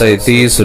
37